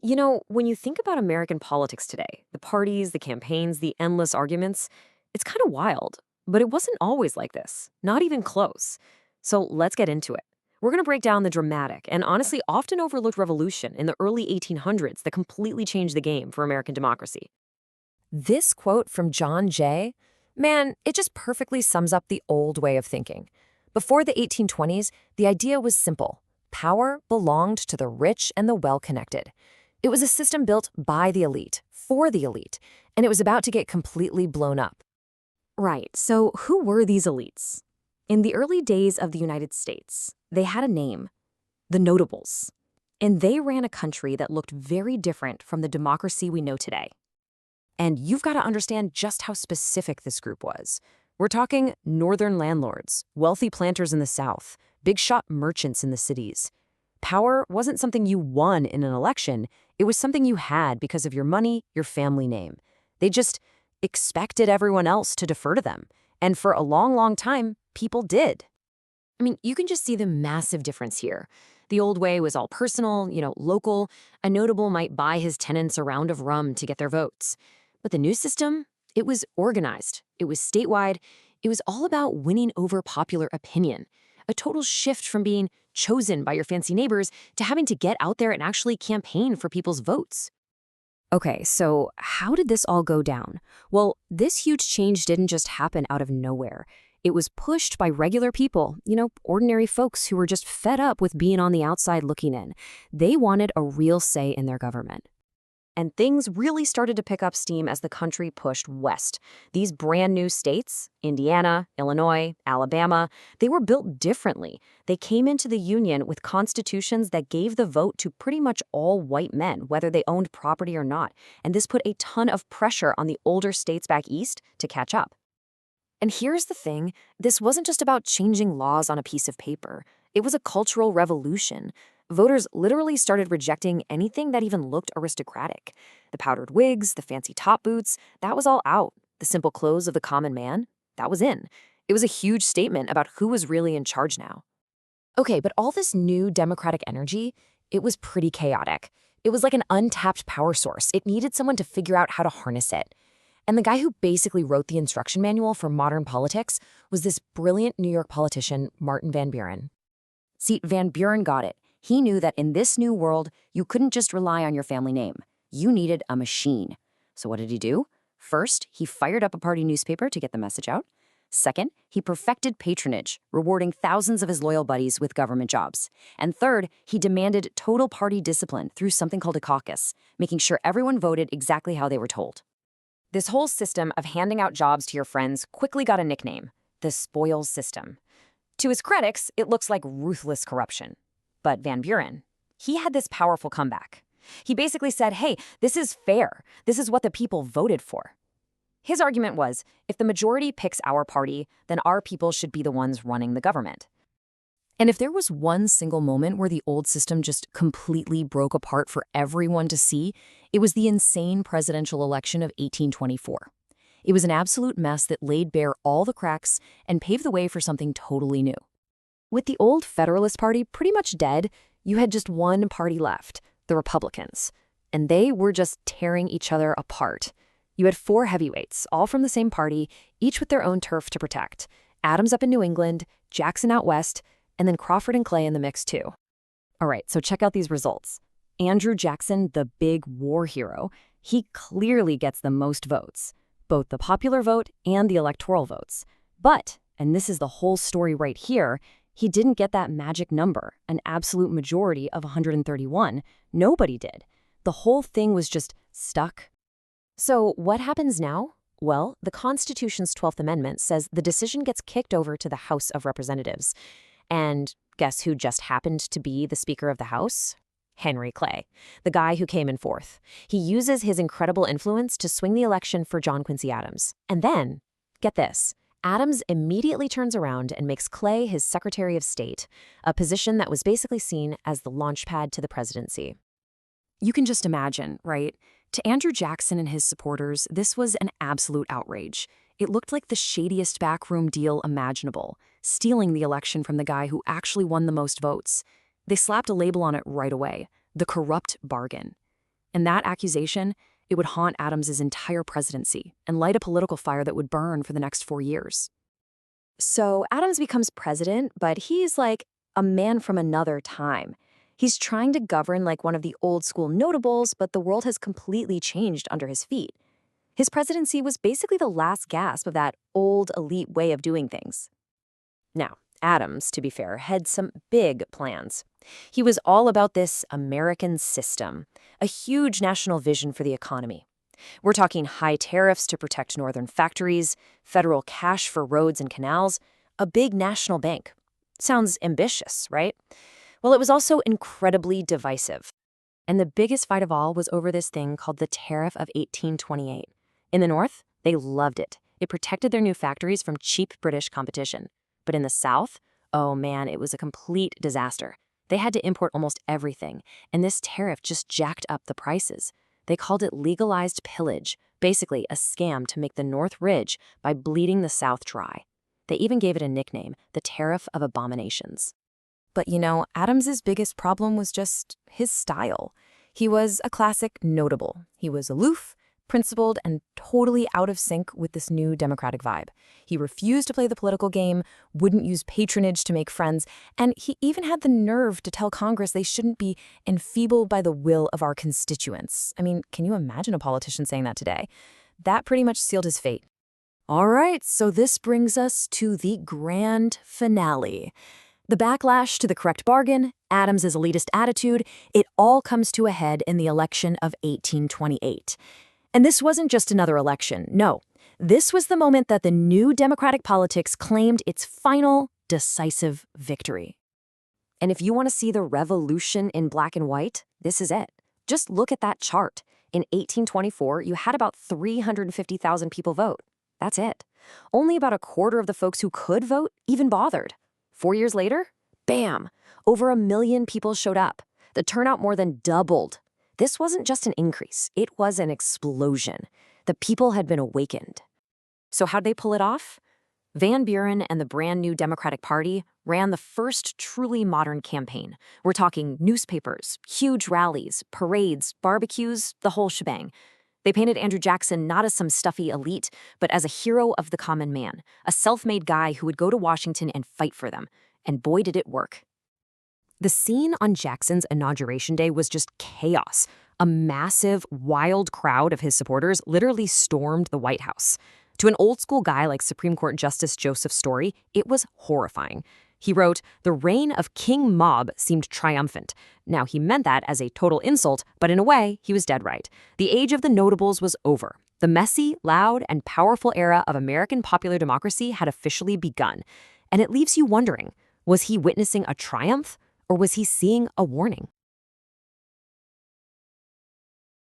When you think about American politics today, the parties, the campaigns, the endless arguments, it's kind of wild. But it wasn't always like this, not even close. So let's get into it. We're going to break down the dramatic and honestly often overlooked revolution in the early 1800s that completely changed the game for American democracy. This quote from John Jay, man, it just perfectly sums up the old way of thinking. Before the 1820s, the idea was simple. Power belonged to the rich and the well-connected. It was a system built by the elite, for the elite, and it was about to get completely blown up. Right, so who were these elites? In the early days of the United States, they had a name, the Notables. And they ran a country that looked very different from the democracy we know today. And you've got to understand just how specific this group was. We're talking northern landlords, wealthy planters in the South, big-shot merchants in the cities. Power wasn't something you won in an election, it was something you had because of your money, your family name. They just expected everyone else to defer to them. And for a long, long time, people did. I mean, you can just see the massive difference here. The old way was all personal, local. A notable might buy his tenants a round of rum to get their votes. But the new system, it was organized. It was statewide. It was all about winning over popular opinion. A total shift from being chosen by your fancy neighbors to having to get out there and actually campaign for people's votes. Okay, so how did this all go down? Well, this huge change didn't just happen out of nowhere. It was pushed by regular people, ordinary folks who were just fed up with being on the outside looking in. They wanted a real say in their government. And things really started to pick up steam as the country pushed west. These brand new states, Indiana, Illinois, Alabama, they were built differently. They came into the Union with constitutions that gave the vote to pretty much all white men, whether they owned property or not. And this put a ton of pressure on the older states back east to catch up. And here's the thing, this wasn't just about changing laws on a piece of paper. It was a cultural revolution. Voters literally started rejecting anything that even looked aristocratic. The powdered wigs, the fancy top boots, that was all out. The simple clothes of the common man, that was in. It was a huge statement about who was really in charge now. Okay, but all this new democratic energy, it was pretty chaotic. It was like an untapped power source. It needed someone to figure out how to harness it. And the guy who basically wrote the instruction manual for modern politics was this brilliant New York politician, Martin Van Buren. See, Van Buren got it. He knew that in this new world, you couldn't just rely on your family name. You needed a machine. So what did he do? First, he fired up a party newspaper to get the message out. Second, he perfected patronage, rewarding thousands of his loyal buddies with government jobs. And third, he demanded total party discipline through something called a caucus, making sure everyone voted exactly how they were told. This whole system of handing out jobs to your friends quickly got a nickname, the spoils system. To his critics, it looks like ruthless corruption. But Van Buren, he had this powerful comeback. He basically said, hey, this is fair. This is what the people voted for. His argument was, if the majority picks our party, then our people should be the ones running the government. And if there was one single moment where the old system just completely broke apart for everyone to see, it was the insane presidential election of 1824. It was an absolute mess that laid bare all the cracks and paved the way for something totally new. With the old Federalist Party pretty much dead, you had just one party left, the Republicans. And they were just tearing each other apart. You had four heavyweights, all from the same party, each with their own turf to protect. Adams up in New England, Jackson out west, and then Crawford and Clay in the mix too. All right, so check out these results. Andrew Jackson, the big war hero, he clearly gets the most votes, both the popular vote and the electoral votes. But, and this is the whole story right here, he didn't get that magic number, an absolute majority of 131. Nobody did. The whole thing was just stuck. So what happens now? Well, the Constitution's 12th Amendment says the decision gets kicked over to the House of Representatives. And guess who just happened to be the Speaker of the House? Henry Clay, the guy who came in fourth. He uses his incredible influence to swing the election for John Quincy Adams. And then, get this, Adams immediately turns around and makes Clay his Secretary of State, a position that was basically seen as the launchpad to the presidency. You can just imagine, right? To Andrew Jackson and his supporters, this was an absolute outrage. It looked like the shadiest backroom deal imaginable, stealing the election from the guy who actually won the most votes. They slapped a label on it right away, the corrupt bargain. And that accusation, it would haunt Adams's entire presidency and light a political fire that would burn for the next 4 years. So Adams becomes president, but he's like a man from another time. He's trying to govern like one of the old school notables, but the world has completely changed under his feet. His presidency was basically the last gasp of that old elite way of doing things. Now, Adams, to be fair, had some big plans. He was all about this American system, a huge national vision for the economy. We're talking high tariffs to protect northern factories, federal cash for roads and canals, a big national bank. Sounds ambitious, right? Well, it was also incredibly divisive. And the biggest fight of all was over this thing called the Tariff of 1828. In the North, they loved it. It protected their new factories from cheap British competition. But in the South, oh man, it was a complete disaster. They had to import almost everything, and this tariff just jacked up the prices. They called it legalized pillage, basically a scam to make the North rich by bleeding the South dry. They even gave it a nickname, the Tariff of Abominations. But Adams's biggest problem was just his style. He was a classic notable. He was aloof, principled, and totally out of sync with this new democratic vibe. He refused to play the political game, wouldn't use patronage to make friends, and he even had the nerve to tell Congress they shouldn't be enfeebled by the will of our constituents. I mean, can you imagine a politician saying that today? That pretty much sealed his fate. All right, so this brings us to the grand finale. The backlash to the correct bargain, Adams's elitist attitude, it all comes to a head in the election of 1828. And this wasn't just another election, no. This was the moment that the new democratic politics claimed its final, decisive victory. And if you want to see the revolution in black and white, this is it. Just look at that chart. In 1824, you had about 350,000 people vote. That's it. Only about a quarter of the folks who could vote even bothered. 4 years later, bam, over 1 million people showed up. The turnout more than doubled. This wasn't just an increase, it was an explosion. The people had been awakened. So how'd they pull it off? Van Buren and the brand new Democratic Party ran the first truly modern campaign. We're talking newspapers, huge rallies, parades, barbecues, the whole shebang. They painted Andrew Jackson not as some stuffy elite, but as a hero of the common man, a self-made guy who would go to Washington and fight for them. And boy, did it work. The scene on Jackson's inauguration day was just chaos. A massive, wild crowd of his supporters literally stormed the White House. To an old-school guy like Supreme Court Justice Joseph Story, it was horrifying. He wrote, "The reign of King Mob seemed triumphant." Now, he meant that as a total insult, but in a way, he was dead right. The age of the notables was over. The messy, loud, and powerful era of American popular democracy had officially begun. And it leaves you wondering, was he witnessing a triumph, or was he seeing a warning?